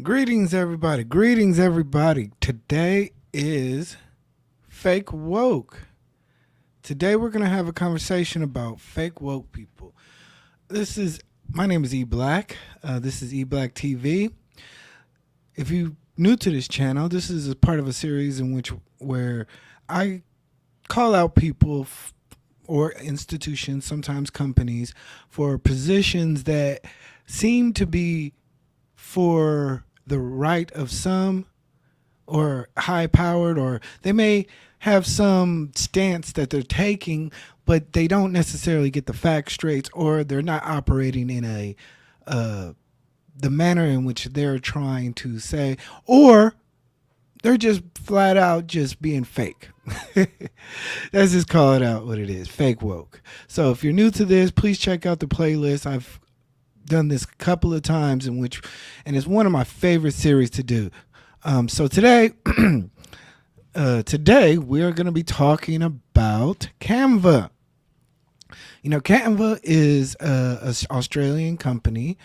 Greetings, everybody. Greetings, everybody. Today is Fake Woke. Today, we're going to have a conversation about fake woke people. My name is eBlack. This is eBlack TV. If you're new to this channel, this is a part of a series where I call out people or institutions, sometimes companies, for positions that seem to be for the right of some or high powered, or they may have some stance that they're taking, but they don't necessarily get the facts straight, or they're not operating in uh, the manner in which they're trying to say, or they're just flat out just being fake. Let's just call it out what it is, fake woke. So if you're new to this, please check out the playlist. I've done this a couple of times and it's one of my favorite series to do. So today, today we are going to be talking about Canva. You know, Canva is an Australian company.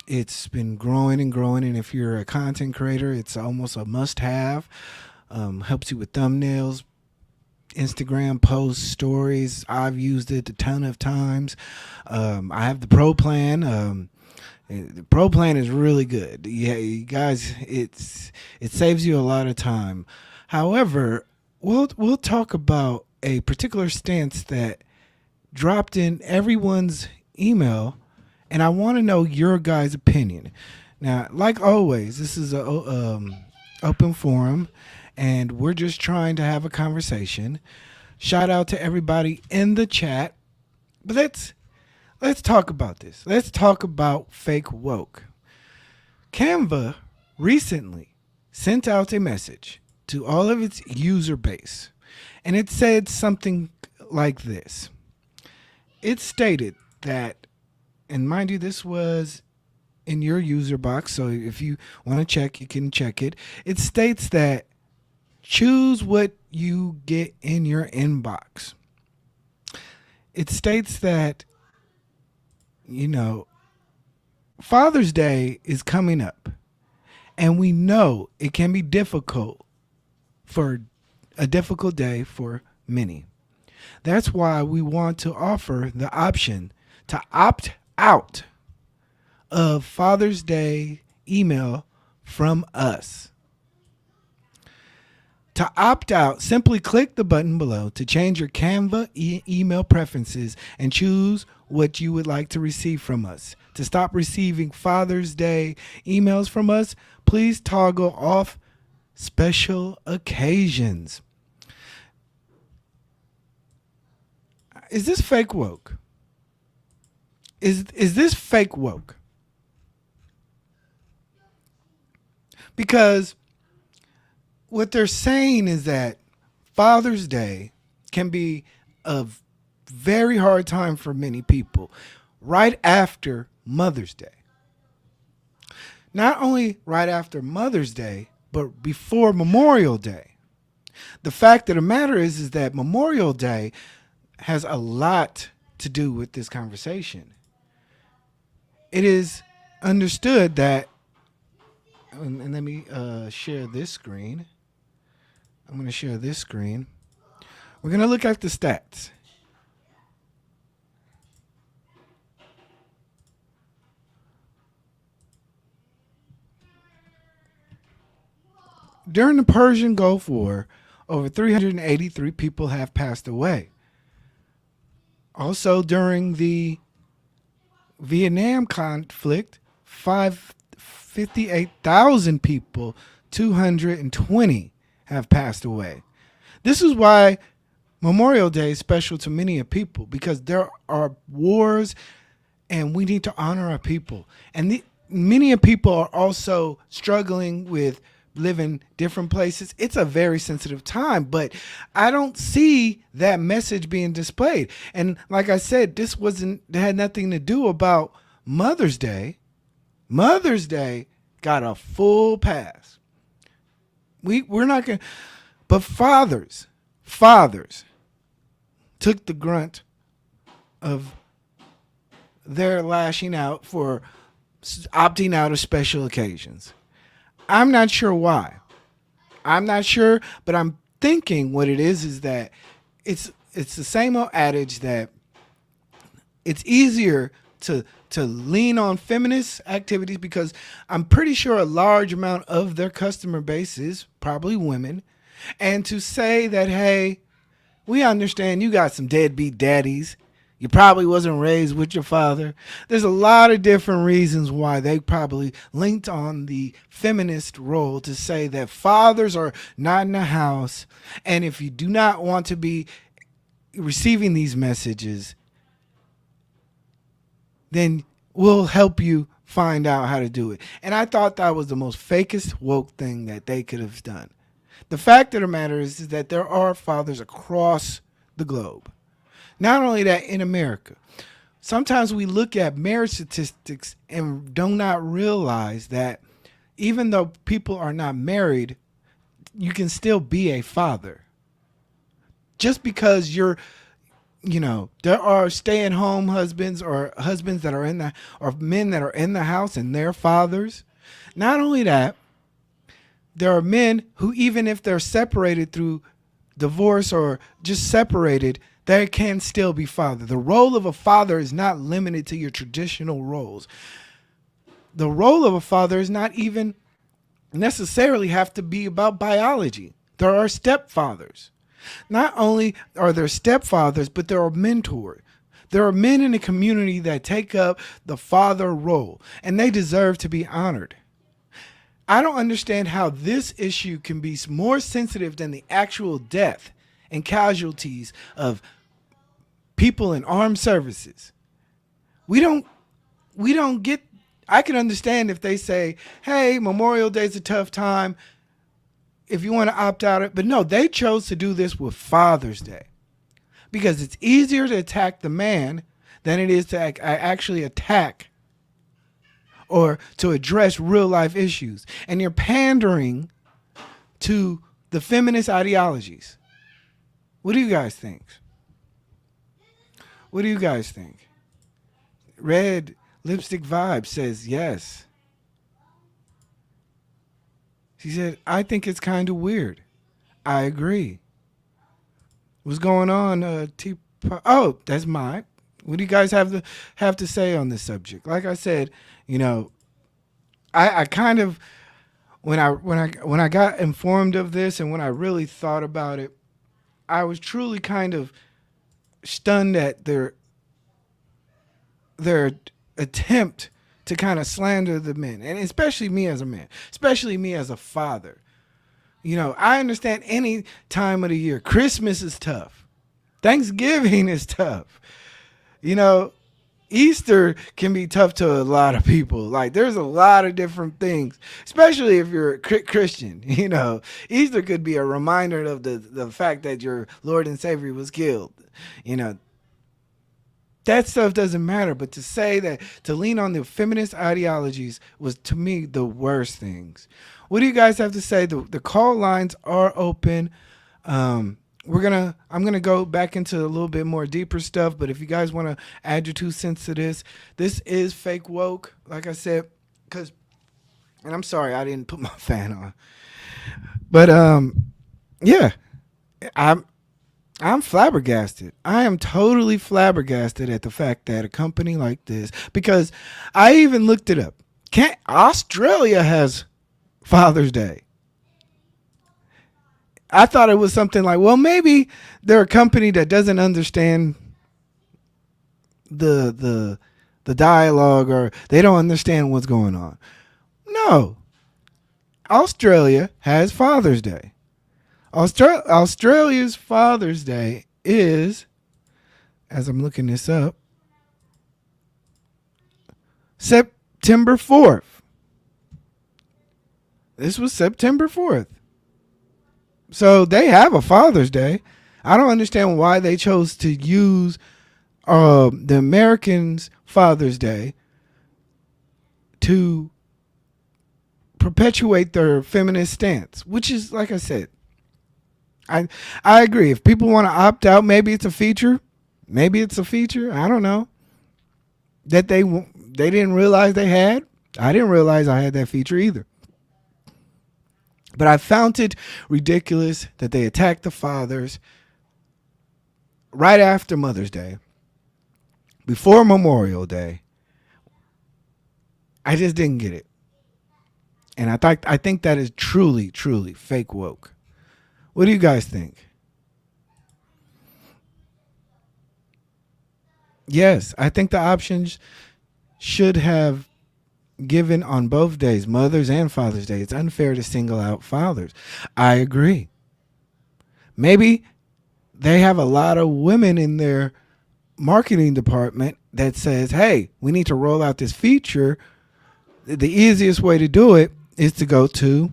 It's been growing and growing, and if you're a content creator, it's almost a must-have. Helps you with thumbnails, Instagram posts, stories. I've used it a ton of times. I have the Pro plan. The Pro plan is really good. Yeah, you guys, it saves you a lot of time. However, we'll talk about a particular stance that dropped in everyone's email, and I want to know your guys' opinion. Now, like always, this is a open forum, and we're just trying to have a conversation. Shout out to everybody in the chat. But let's talk about this. Let's talk about fake woke. Canva recently sent out a message to all of its user base, and it said something like this. It stated that, and mind you, this was in your user box, so if you want to check, you can check it. It states that choose what you get in your inbox. It states that, you know, Father's Day is coming up, and we know it can be difficult for a difficult day for many. That's why we want to offer the option to opt out of Father's Day email from us. To opt out, simply click the button below to change your Canva email preferences and choose what you would like to receive from us. To stop receiving Father's Day emails from us, please toggle off special occasions. Is this fake woke? Is this fake woke? Because what they're saying is that Father's Day can be a very hard time for many people right after Mother's Day. Not only right after Mother's Day, but before Memorial Day. The fact of the matter is that Memorial Day has a lot to do with this conversation. It is understood that, and let me share this screen. I'm going to share this screen. We're going to look at the stats. During the Persian Gulf War, over 383 people have passed away. Also, during the Vietnam conflict, 58,000 people, 220 have passed away. This is why Memorial Day is special to many people, because there are wars and we need to honor our people. And many people are also struggling with living different places. It's a very sensitive time, but I don't see that message being displayed. And like I said, this had nothing to do about Mother's Day. Mother's Day got a full pass. We're not going to, but fathers took the grunt of their lashing out for opting out of special occasions. I'm not sure why. I'm not sure, but I'm thinking what it is that it's the same old adage that it's easier to lean on feminist activities because I'm pretty sure a large amount of their customer base is probably women, and to say that, hey, we understand you got some deadbeat daddies. You probably wasn't raised with your father. There's a lot of different reasons why they probably linked on the feminist role to say that fathers are not in the house. And if you do not want to be receiving these messages, then we'll help you find out how to do it. And I thought that was the most fakest woke thing that they could have done. The fact of the matter is that there are fathers across the globe. Not only that, in America, sometimes we look at marriage statistics and do not realize that even though people are not married, you can still be a father. Just because there are stay-at-home husbands or husbands that are or men that are in the house and they're fathers. Not only that, there are men who, even if they're separated through divorce or just separated, they can still be father. The role of a father is not limited to your traditional roles. The role of a father is not even necessarily have to be about biology. There are stepfathers. Not only are there stepfathers, but there are mentors. There are men in the community that take up the father role, and they deserve to be honored. I don't understand how this issue can be more sensitive than the actual death and casualties of people in armed services. We don't get. I can understand if they say, hey, Memorial Day is a tough time if you want to opt out of it. But no, they chose to do this with Father's Day because it's easier to attack the man than it is to actually attack or to address real life issues. And you're pandering to the feminist ideologies. What do you guys think? What do you guys think? Red Lipstick Vibe says yes. She said, I think it's kind of weird. I agree. What's going on? Oh, that's mine. What do you guys have to say on this subject? Like I said, I kind of when I got informed of this and when I really thought about it, I was truly kind of stunned at their attempt to kind of slander the men, and especially me as a man, especially me as a father. I understand any time of the year. Christmas is tough. Thanksgiving is tough. Easter can be tough to a lot of people. Like, there's a lot of different things, especially if you're a Christian. Easter could be a reminder of the fact that your Lord and Savior was killed. That stuff doesn't matter. But to say that, to lean on the feminist ideologies was, to me, the worst things. What do you guys have to say? The call lines are open. I'm gonna go back into a little bit more deeper stuff, but if you guys want to add your 2 cents to this is fake woke, like I said, and I'm sorry I didn't put my fan on, but yeah, I'm flabbergasted. I am totally flabbergasted at the fact that a company like this, because I even looked it up. Australia has Father's Day. I thought it was something like, well, maybe they're a company that doesn't understand the dialogue, or they don't understand what's going on. No. Australia has Father's Day. Australia's Father's Day is, as I'm looking this up, September 4th. This was September 4th. So they have a Father's Day. I don't understand why they chose to use the Americans' Father's Day to perpetuate their feminist stance, which is, like I said, I agree. If people want to opt out, maybe it's a feature. I don't know. That they didn't realize they had. I didn't realize I had that feature either. But I found it ridiculous that they attacked the fathers right after Mother's Day, before Memorial Day. I just didn't get it. And I think that is truly, truly fake woke. What do you guys think? Yes, I think the options should have given on both days, Mother's and Father's Day. It's unfair to single out fathers. I agree. Maybe they have a lot of women in their marketing department that says, "Hey, we need to roll out this feature. The easiest way to do it is to go to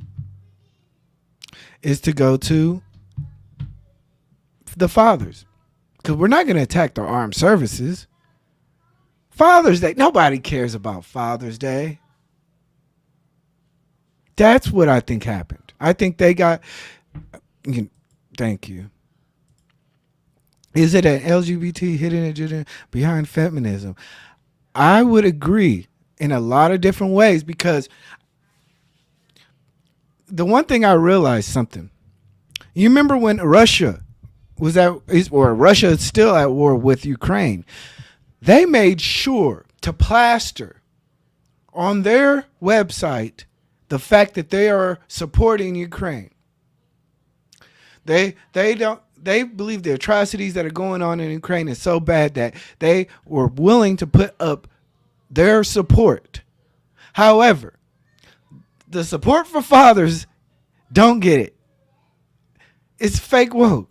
the fathers, because we're not going to attack the armed services. Father's Day, nobody cares about Father's Day." That's what I think happened. I think they got. Thank you. Is it an LGBT hidden agenda behind feminism? I would agree in a lot of different ways, because the one thing I realized something. You remember when Russia was or Russia is still at war with Ukraine? They made sure to plaster on their website the fact that they are supporting Ukraine. They believe the atrocities that are going on in Ukraine is so bad that they were willing to put up their support. However, the support for fathers don't get it. It's fake woke.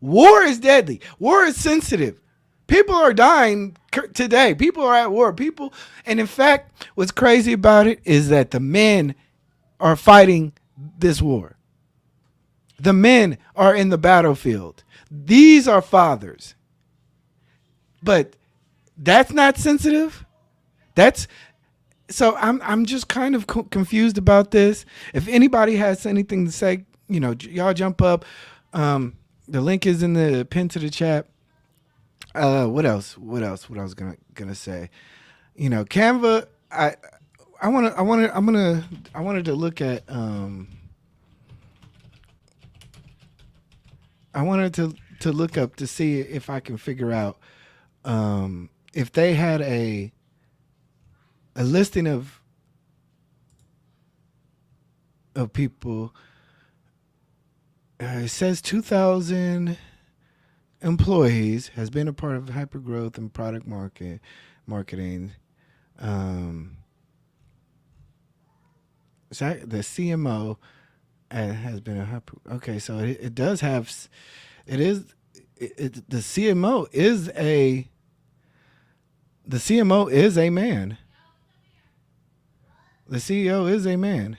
War is deadly. War is sensitive. People are dying today. People are at war. And in fact, what's crazy about it is that the men are fighting this war. The men are in the battlefield. These are fathers. But that's not sensitive. That's so I'm just kind of confused about this. If anybody has anything to say, y'all jump up. The link is in the pin to the chat. What else? What I was gonna say? Canva. I wanted to look at. I wanted to look up to see if I can figure out if they had a listing of people. It says 2,000 employees has been a part of hypergrowth and product marketing. So the CMO has been a hyper. Okay, so it does have. It is. The CMO is a. The CMO is a man. The CEO is a man.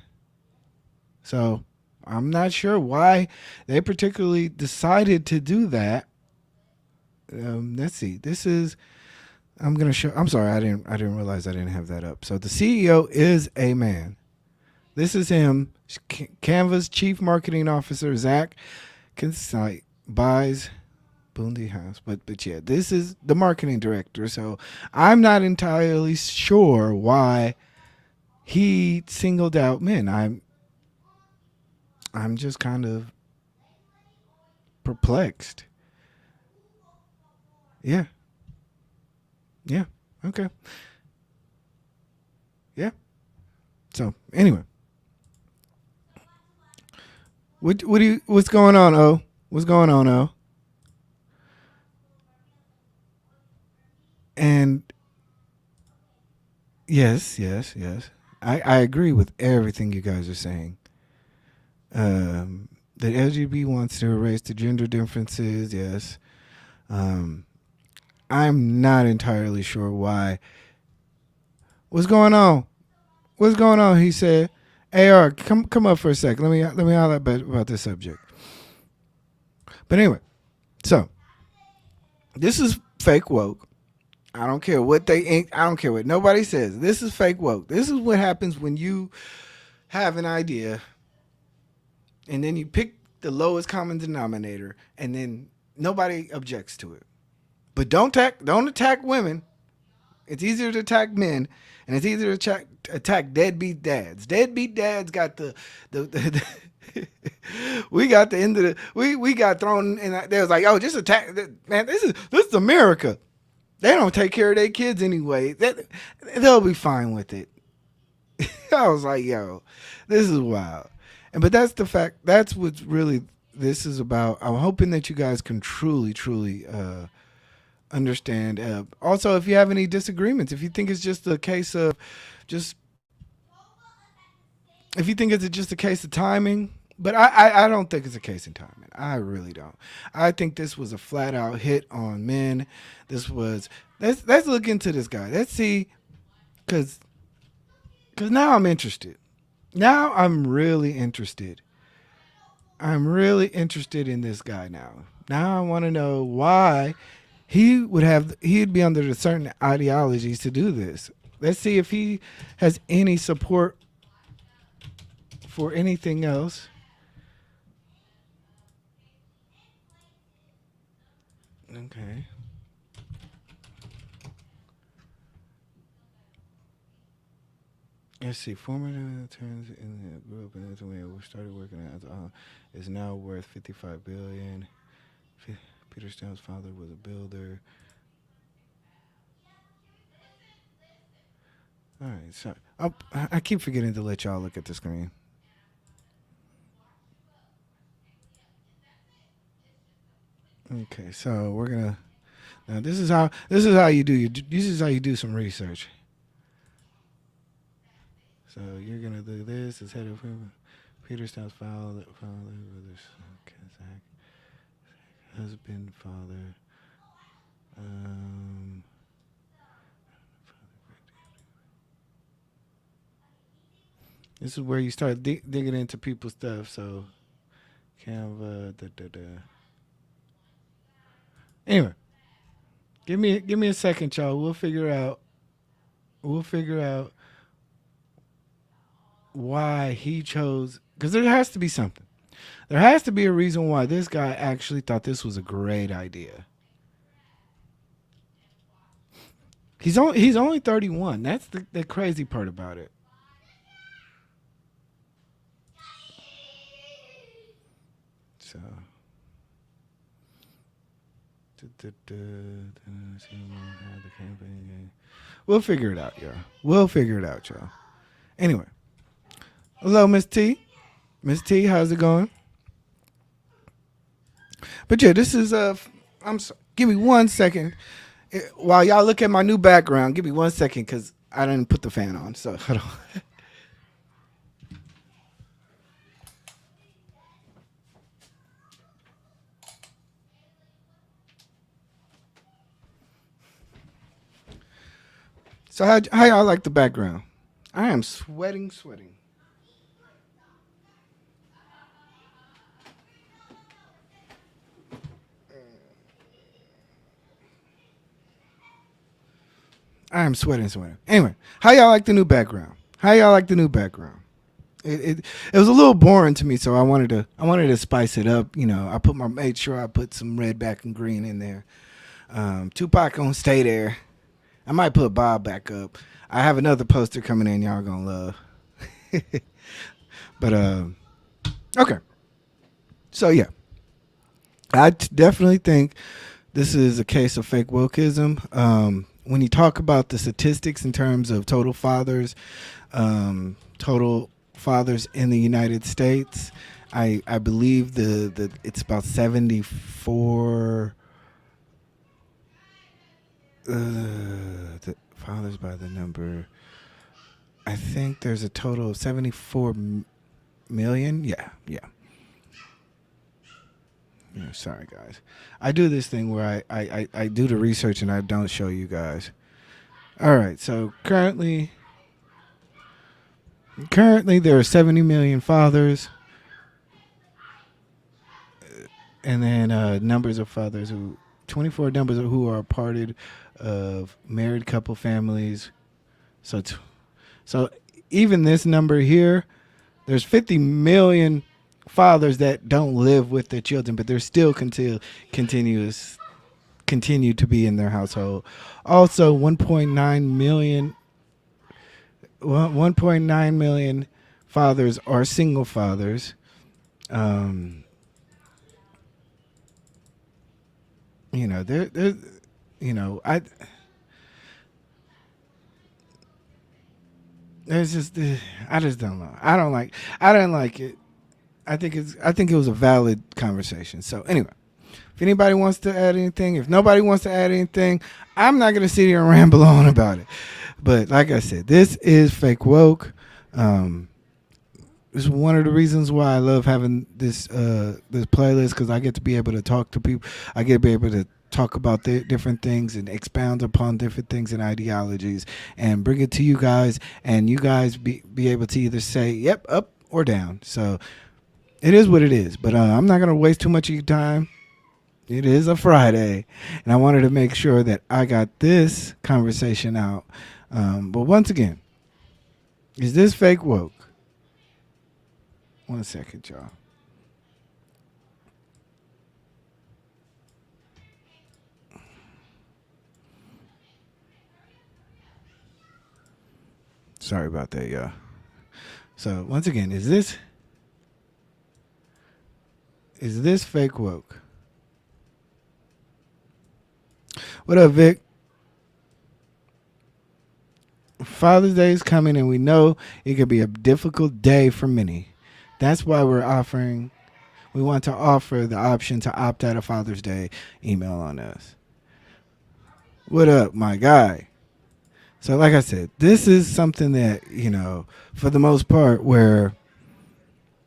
So I'm not sure why they particularly decided to do that. Let's see. This is. I'm gonna show. I'm sorry. I didn't realize I didn't have that up. So the CEO is a man. This is him. Canva's chief marketing officer Zach Kinsight buys Bundy House. But yeah, this is the marketing director. So I'm not entirely sure why he singled out men. I'm just kind of perplexed. Yeah. Yeah. Okay. Yeah. So anyway, what's going on, O? What's going on, O? And yes. I agree with everything you guys are saying. The LGBT wants to erase the gender differences. Yes. I'm not entirely sure why. What's going on? What's going on? He said, "AR, come up for a sec. Let me holler about this subject." But anyway, so this is fake woke. I don't care what I don't care what nobody says. This is fake woke. This is what happens when you have an idea and then you pick the lowest common denominator and then nobody objects to it. But don't attack women. It's easier to attack men, and it's easier to attack deadbeat dads. Deadbeat dads got the we got the end of the we got thrown and they was like, oh, just attack, man. This is America. They don't take care of their kids anyway. They'll be fine with it. I was like, yo, this is wild. But that's the fact. That's what's really this is about. I'm hoping that you guys can truly understand. Also, if you have any disagreements, if you think it's just a case of just, if you think it's just a case of timing, but I don't think it's a case of timing. I really don't. I think this was a flat out hit on men. This was let's look into this guy. Let's see, because now I'm interested. Now I'm really interested. I'm really interested in this guy now. Now I want to know why he'd be under the certain ideologies to do this. Let's see if he has any support for anything else. Okay. Let's see. Former turns in the group and that's when we started working as is now worth 55 billion. Peter Stone's father was a builder. All right, so I keep forgetting to let y'all look at the screen. Okay, so we're gonna now this is how you do some research. So you're gonna do this as head of Peter Stone's father, husband, father. Um, this is where you start digging into people's stuff. So Canva, da da da. Anyway, give me a second, y'all. We'll figure out why he chose, because there has to be something. There has to be a reason why this guy actually thought this was a great idea. He's only 31. That's the crazy part about it. So we'll figure it out, y'all. We'll figure it out, y'all. Anyway, hello, Miss T. Miss T, how's it going? But yeah, this is give me 1 second while y'all look at my new background. Give me 1 second because I didn't put the fan on. So hold on. So how y'all like the background? I am sweating. I am sweating. Anyway, how y'all like the new background? It was a little boring to me, so I wanted to spice it up. You know, made sure I put some red, black, and green in there. Tupac gonna stay there. I might put Bob back up. I have another poster coming in y'all gonna love. But okay. So yeah, definitely think this is a case of fake wokeism. When you talk about the statistics in terms of total fathers in the United States, I believe the it's about 74 the fathers by the number. I think there's a total of 74 million. Yeah. Sorry, guys. I do this thing where I do the research and I don't show you guys. All right. So currently there are 70 million fathers, and then numbers of fathers 24 numbers who are parted of married couple families. So even this number here, there's 50 million fathers that don't live with their children, but they're still continuous continue to be in their household. Also, 1.9 million 1.9 million fathers are single fathers. Um, there, I there's just I just don't know. I didn't like it. I think it was a valid conversation. So anyway, if anybody wants to add anything, if nobody wants to add anything, I'm not gonna sit here and ramble on about it. But like I said, this is fake woke. Um, this is one of the reasons why I love having this playlist, because I get to be able to talk to people. I get to be able to talk about the different things and expound upon different things and ideologies and bring it to you guys, and you guys be able to either say yep, up, or down. So it is what it is. But I'm not going to waste too much of your time. It is a Friday, and I wanted to make sure that I got this conversation out. But once again, is this fake woke? 1 second, y'all. Sorry about that, y'all. So once again, is this fake woke? What up, Vic? Father's Day is coming, and we know it could be a difficult day for many. That's why we want to offer the option to opt out of Father's Day. Email on us. What up, my guy? So like I said, this is something that, for the most part, where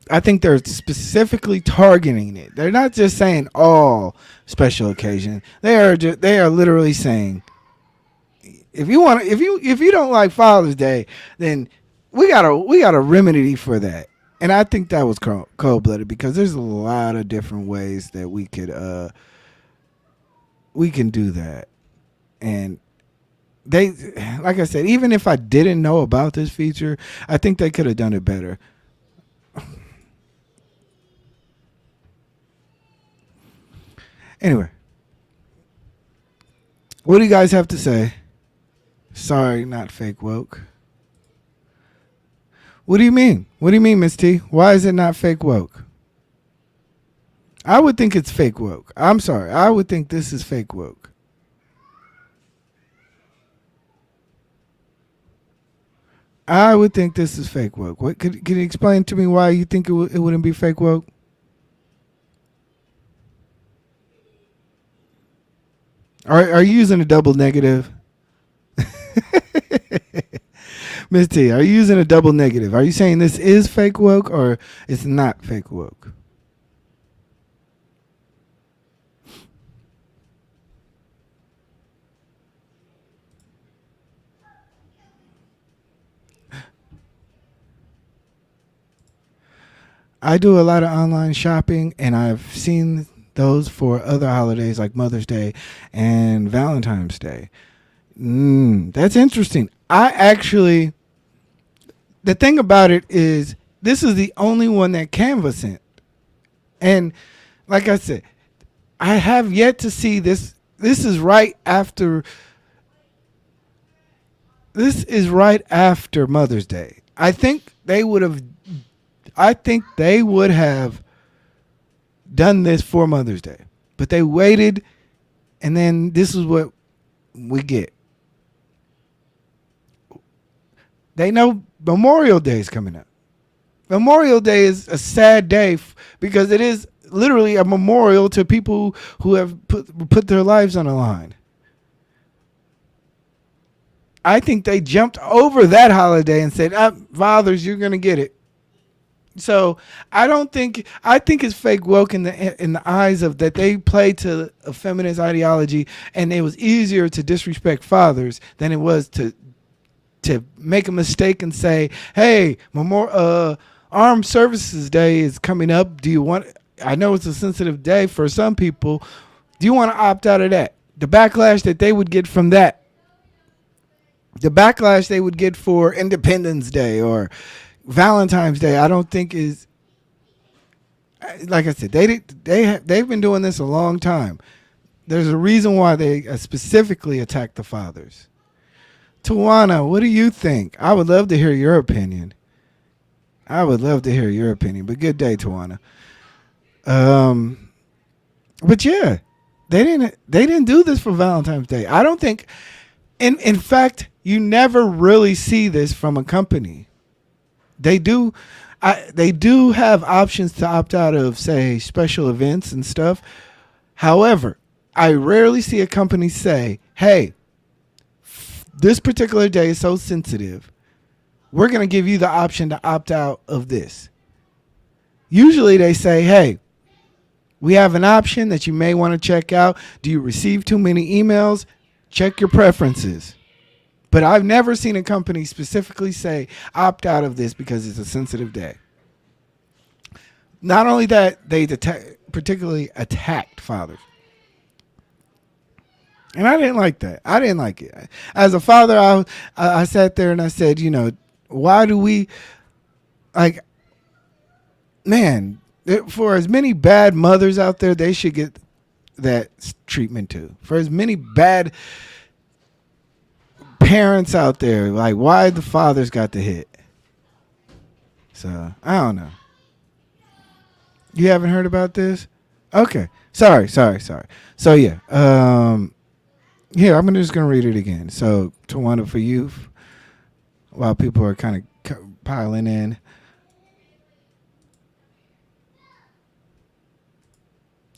I think they're specifically targeting it. They're not just saying all special occasion. They are literally saying, if you don't like Father's Day, then we got a remedy for that. And I think that was cold blooded, because there's a lot of different ways that we can do that. And they, like I said, even if I didn't know about this feature, I think they could have done it better. Anyway, what do you guys have to say? Sorry, not fake woke. What do you mean? What do you mean, Miss T? Why is it not fake woke? I would think it's fake woke. I'm sorry. I would think this is fake woke. I would think this is fake woke. What can you explain to me why you think it wouldn't be fake woke? Are you using a double negative? Miss T, are you using a double negative? Are you saying this is fake woke or it's not fake woke? I do a lot of online shopping, and I've seen those for other holidays like Mother's Day and Valentine's Day. That's interesting. The thing about it is, this is the only one that Canva sent. And like I said, I have yet to see this. This is right after Mother's Day. I think they would have done this for Mother's Day. But they waited, and then this is what we get. They know Memorial Day is coming up. Memorial Day is a sad day because it is literally a memorial to people who have put their lives on the line. I think they jumped over that holiday and said, fathers, you're going to get it. So I think it's fake woke in the eyes of that they play to a feminist ideology, and it was easier to disrespect fathers than it was to make a mistake and say, hey, Armed Services Day is coming up. I know it's a sensitive day for some people. Do you want to opt out of that? The backlash that they would get from that, the backlash they would get for Independence Day or Valentine's Day, I don't think is, like I said, they've been doing this a long time. There's a reason why they specifically attack the fathers. Tawana, what do you think? I would love to hear your opinion. I would love to hear your opinion. But good day, Tawana. But yeah, they didn't do this for Valentine's Day. I don't think. In fact, you never really see this from a company. They do. They do have options to opt out of, say, special events and stuff. However, I rarely see a company say, hey, this particular day is so sensitive. We're going to give you the option to opt out of this. Usually they say, hey, we have an option that you may want to check out. Do you receive too many emails? Check your preferences. But I've never seen a company specifically say, opt out of this because it's a sensitive day. Not only that, they particularly attacked fathers. And I didn't like that. I didn't like it. As a father, I sat there and I said, why do we, like, man, for as many bad mothers out there, they should get that treatment too. For as many bad parents out there, like, why the fathers got the hit? So, I don't know. You haven't heard about this? Okay. Sorry. So, yeah. Here, I'm just going to read it again. So, Tawana, for you, while people are kind of piling in.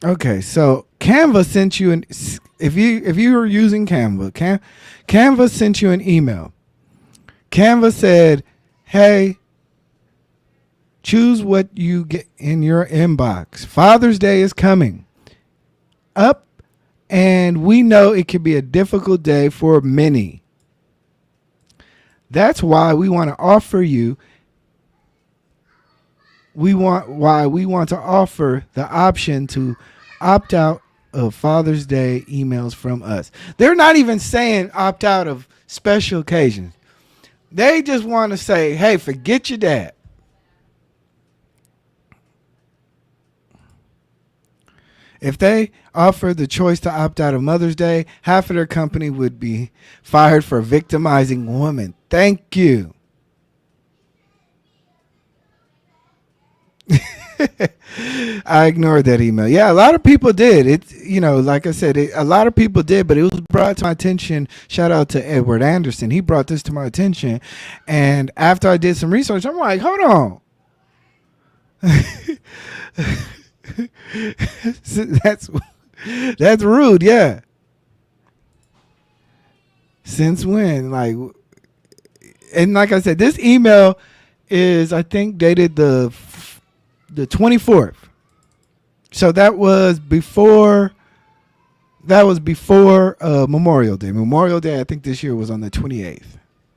Okay, so Canva sent you an, if you were using Canva, Canva sent you an email. Canva said, hey, choose what you get in your inbox. Father's Day is coming up, and we know it can be a difficult day for many. That's why we want to offer you we want to offer the option to opt out of Father's Day emails from us. They're not even saying opt out of special occasions. They just want to say, hey, forget your dad. If they offered the choice to opt out of Mother's Day, half of their company would be fired for victimizing women. Thank you. I ignored that email. Yeah, a lot of people did. Like I said, a lot of people did, but it was brought to my attention. Shout out to Edward Anderson. He brought this to my attention. And after I did some research, I'm like, hold on. That's rude, yeah. Since when? And like I said, this email is, I think, dated the 24th. So that was before Memorial Day. Memorial Day, I think this year was on the 28th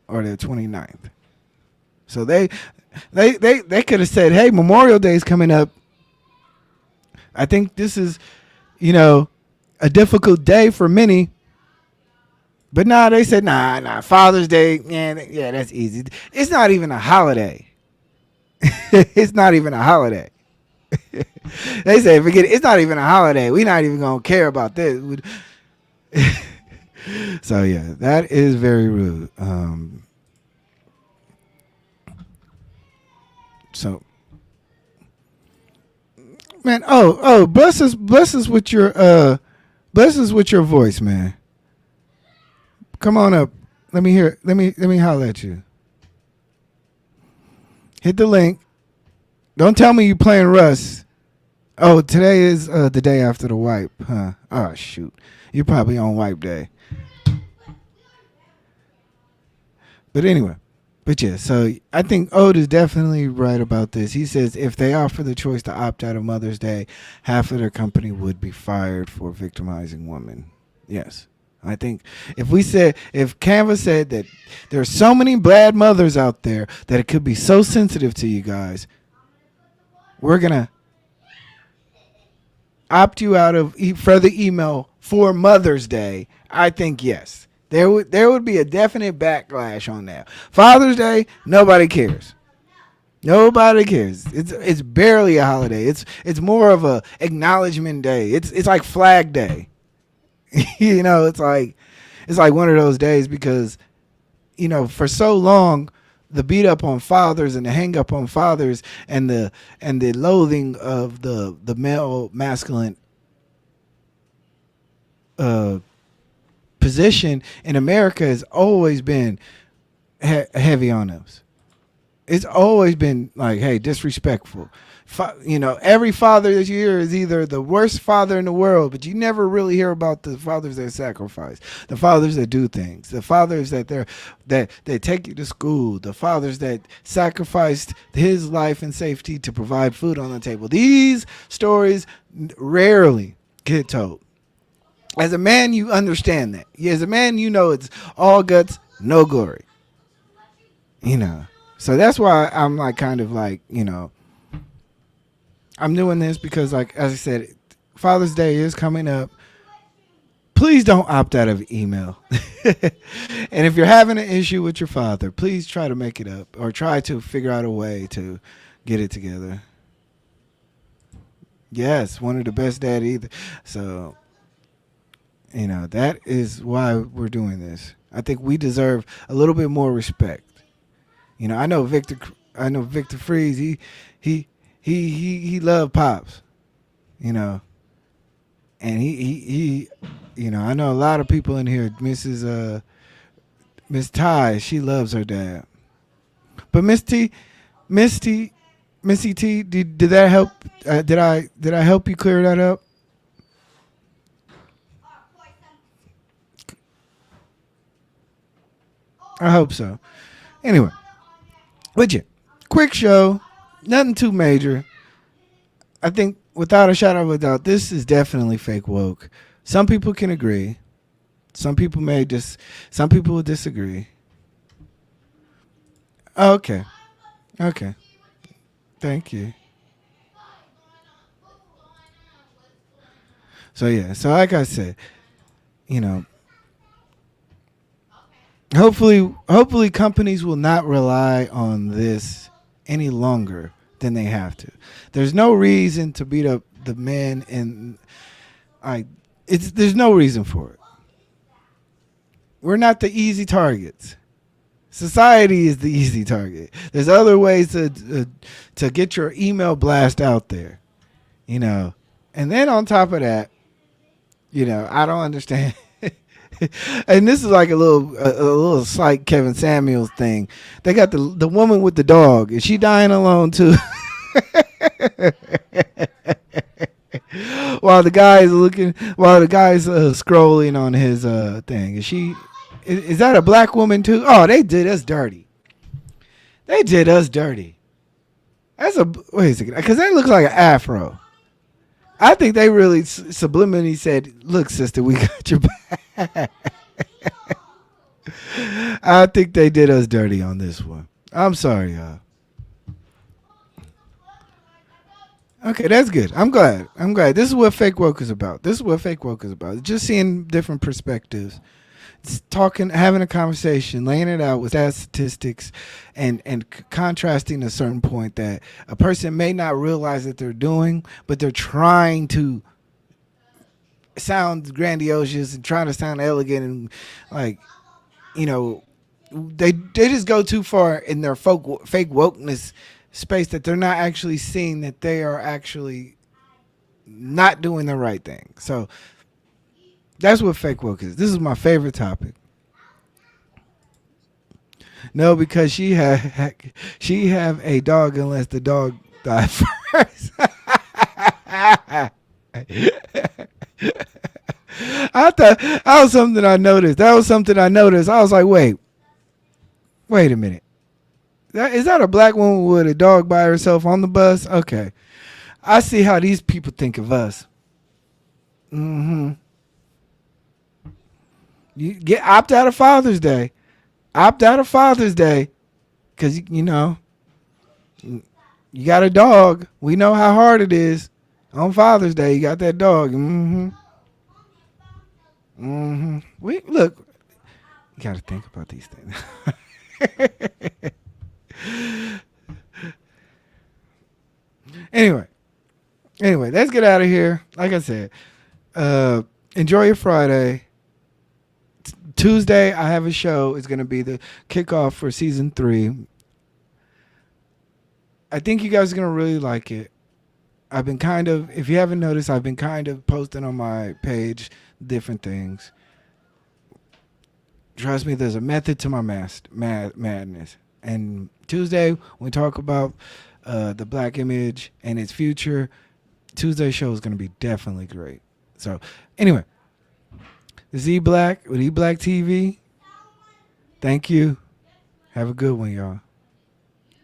or the 29th. So they could have said, hey, Memorial Day is coming up. I think this is, a difficult day for many. But they said, nah, Father's Day, yeah, that's easy. It's not even a holiday. It's not even a holiday. They say, forget it. It's not even a holiday. We're not even going to care about this. So, yeah, that is very rude. So, man, bless us with your voice, man. Come on up. Let me hear. Let me holler at you. Hit the link. Don't tell me you playing Russ. Oh, today is the day after the wipe, huh? Oh, shoot. You're probably on wipe day. But anyway. But yeah, so I think Ode is definitely right about this. He says if they offer the choice to opt out of Mother's Day, half of their company would be fired for victimizing women. Yes. I think if Canva said that there are so many bad mothers out there that it could be so sensitive to you guys, we're going to opt you out of further email for Mother's Day. I think yes. There would be a definite backlash on that. Father's Day, nobody cares. Nobody cares. It's barely a holiday. It's more of a acknowledgement day. It's like Flag Day. It's like one of those days because for so long the beat up on fathers and the hang up on fathers and the loathing of the male masculine uh, position in America has always been heavy on us. It's always been like, hey, disrespectful. Every father that you hear is either the worst father in the world, but you never really hear about the fathers that sacrifice, the fathers that do things, the fathers that take you to school, the fathers that sacrificed his life and safety to provide food on the table. These stories rarely get told. As a man, you understand that. As a man, it's all guts, no glory. You know. So that's why I'm like kind of like, I'm doing this because, like, as I said, Father's Day is coming up. Please don't opt out of email. And if you're having an issue with your father, please try to make it up or try to figure out a way to get it together. Yes, one of the best dad either. So, that is why we're doing this. I think we deserve a little bit more respect. I know Victor. I know Victor Freeze. He loved pops. And I know a lot of people in here. Miss Ty. She loves her dad. But Missy T. Did that help? Did I help you clear that up? I hope so. Anyway, but yeah, quick show, nothing too major. I think without a shadow of a doubt, this is definitely fake woke. Some people can agree. Some people will disagree. Okay. Okay. Thank you. So yeah, so like I said, you know, hopefully companies will not rely on this any longer than they have to. There's no reason to beat up the men and I there's no reason for it. We're not the easy targets. Society is the easy target. There's other ways to get your email blast out there, you know. And then on top of that, I don't understand. And this is like a little slight Kevin Samuels thing. They got the woman with the dog. Is she dying alone too? while the guy's scrolling on his thing. Is that a black woman too? Oh, they did us dirty. They did us dirty. Wait a second, because that looks like an afro. I think they really subliminally said, "Look, sister, we got your back." I think they did us dirty on this one. I'm sorry, y'all. Okay, that's good. I'm glad. This is what fake woke is about. Just seeing different perspectives, talking, having a conversation, laying it out with that statistics, and contrasting a certain point that a person may not realize that they're doing, but they're trying to sound grandiose and trying to sound elegant and like, you know, they just go too far in their fake wokeness space that they're not actually seeing that they are actually not doing the right thing. So that's what fake woke is. This is my favorite topic. No, because she have a dog unless the dog died first. I thought that was something I noticed. I was like, wait a minute. Is that a black woman with a dog by herself on the bus? Okay. I see how these people think of us. Mm-hmm. You opt out of Father's Day. Because, you got a dog. We know how hard it is. On Father's Day, you got that dog. Mm-hmm. Mm-hmm. Look, you got to think about these things. Anyway, let's get out of here. Like I said, Enjoy your Friday. Tuesday, I have a show. It's going to be the kickoff for season 3. I think you guys are going to really like it. I've been kind of, if you haven't noticed, I've been kind of posting on my page different things. Trust me, there's a method to my madness. And Tuesday, we talk about the black image and its future. Tuesday's show is going to be definitely great. So, anyway, this is eBlack with eBlack TV. Thank you. Have a good one, y'all.